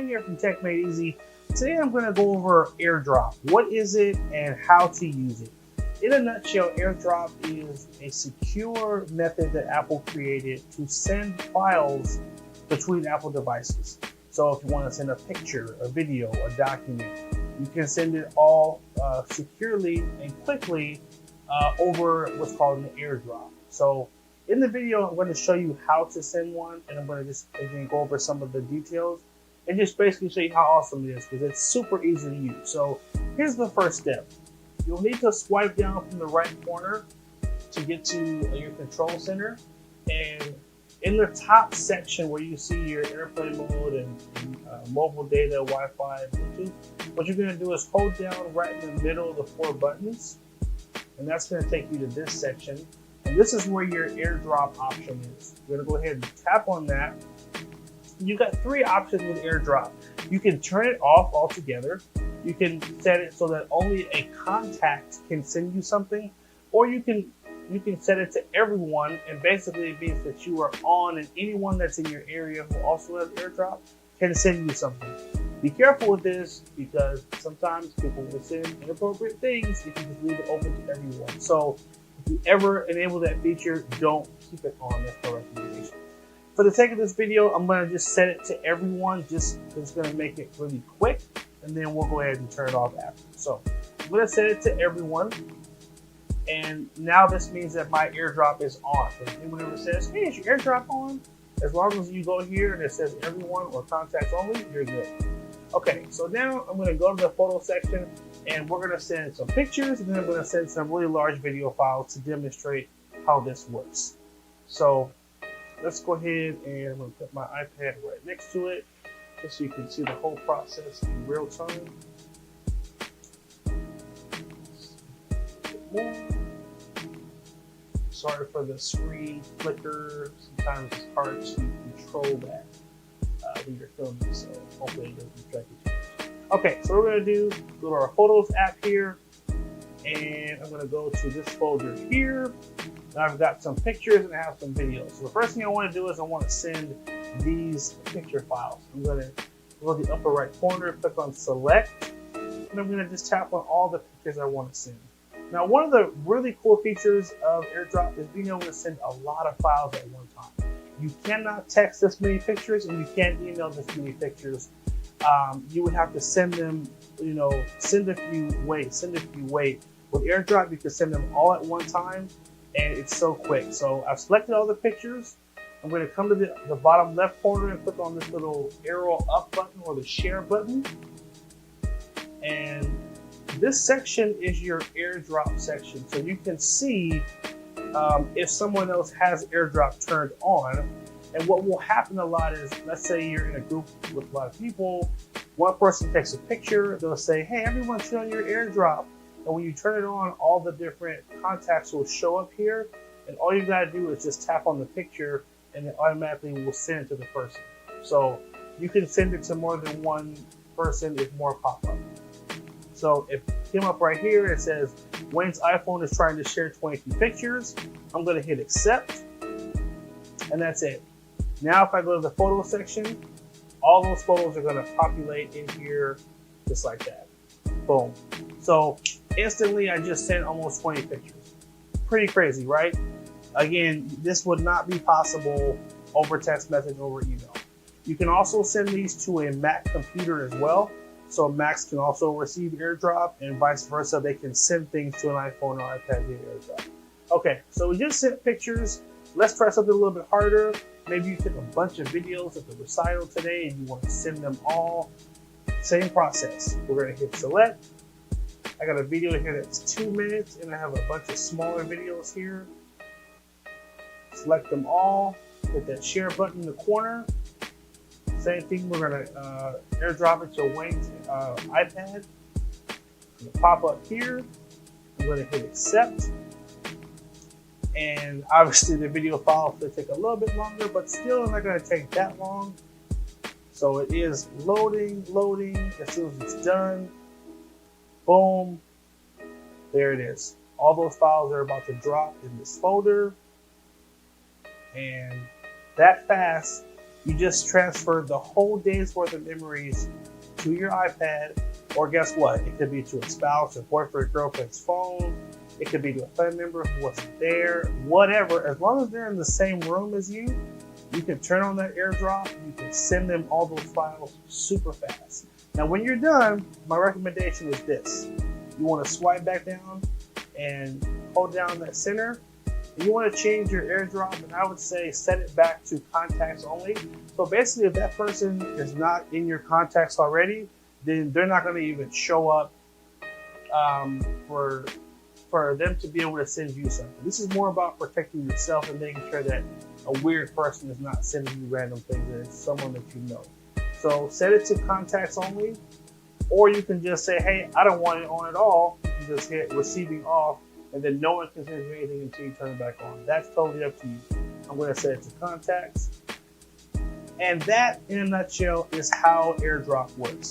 Wayne here from Tech Made Easy. Today I'm going to go over Airdrop. What is it and how to use it? In a nutshell, Airdrop is a secure method that Apple created to send files between Apple devices. So if you want to send a picture, a video, a document, you can send it all securely and quickly over what's called an Airdrop. So in the video, I'm going to show you how to send one, and I'm going to just again go over some of the details and just basically show you how awesome it is, because it's super easy to use. So here's the first step. You'll need to swipe down from the right corner to get to your control center, and in the top section where you see your airplane mode and mobile data, Wi-Fi, Bluetooth, what you're going to do is hold down right in the middle of the 4 buttons, and that's going to take you to this section. And this is where your Airdrop option is. You're going to go ahead and tap on that. You got 3 options with Airdrop. You can turn it off altogether. You can set it so that only a contact can send you something, or you can set it to everyone, and basically it means that you are on, and anyone that's in your area who also has Airdrop can send you something. Be careful with this, because sometimes people will send inappropriate things if you just leave it open to everyone. So if you ever enable that feature, don't keep it on. That's my recommendation. For the sake of this video, I'm going to just set it to everyone, just because it's going to make it really quick, and then we'll go ahead and turn it off after. So I'm going to set it to everyone, and now this means that my Airdrop is on. So if anyone ever says, hey, is your Airdrop on? As long as you go here and it says everyone or contacts only, you're good. Okay, so now I'm going to go to the photo section, and we're going to send some pictures, and then I'm going to send some really large video files to demonstrate how this works. So let's go ahead, and I'm going to put my iPad right next to it, just so you can see the whole process in real time. Sorry for the screen flicker. Sometimes it's hard to control that when you're filming, so hopefully it doesn't distract you too much. Okay, so what we're going to do, go to our Photos app here, and I'm going to go to this folder here. Now I've got some pictures and I have some videos. So the first thing I want to do is I want to send these picture files. I'm going to go to the upper right corner, click on Select, and I'm going to just tap on all the pictures I want to send. Now, one of the really cool features of Airdrop is being able to send a lot of files at one time. You cannot text this many pictures, and you can't email this many pictures. You would have to send them, send if you wait. With Airdrop, you can send them all at one time, and it's so quick. So I've selected all the pictures. I'm going to come to the bottom left corner and click on this little arrow up button, or the share button. And this section is your Airdrop section. So you can see if someone else has Airdrop turned on. And what will happen a lot is, let's say you're in a group with a lot of people, one person takes a picture, they'll say, hey, everyone turn on your Airdrop. And when you turn it on, all the different contacts will show up here. And all you gotta do is just tap on the picture, and it automatically will send it to the person. So you can send it to more than one person if more pop up. So if it came up right here, it says Wayne's iPhone is trying to share 22 pictures. I'm going to hit accept, and that's it. Now if I go to the photo section, all those photos are going to populate in here just like that. Boom. So instantly I just sent almost 20 pictures. Pretty crazy, right? Again, this would not be possible over text message, over email. You can also send these to a Mac computer as well. So Macs can also receive Airdrop, and vice versa. They can send things to an iPhone or iPad via Airdrop. Okay, so we just sent pictures. Let's try something a little bit harder. Maybe you took a bunch of videos at the recital today and you want to send them all. Same process. We're going to hit select. I got a video here that's 2 minutes, and I have a bunch of smaller videos here. Select them all. Hit that share button in the corner. Same thing, we're going to airdrop it to Wayne's iPad. It's going to pop up here. I'm going to hit accept. And obviously the video file will take a little bit longer, but still not going to take that long. So it is loading. As soon as it's done, boom, there it is. All those files are about to drop in this folder. And that fast, You just transfer the whole day's worth of memories to your iPad, or guess what? It could be to a spouse, a boyfriend, girlfriend's phone. It could be to a family member who wasn't there, whatever. As long as they're in the same room as you, you can turn on that AirDrop. You can send them all those files super fast. Now, when you're done, my recommendation is this. You want to swipe back down and hold down that center. And you want to change your AirDrop, and I would say set it back to contacts only. So basically, if that person is not in your contacts already, then they're not going to even show up for them to be able to send you something. This is more about protecting yourself and making sure that a weird person is not sending you random things, that it's someone that you know. So set it to contacts only, or you can just say, hey, I don't want it on at all. You can just hit receiving off, and then no one can send you anything until you turn it back on. That's totally up to you. I'm going to set it to contacts. And that, in a nutshell, is how AirDrop works.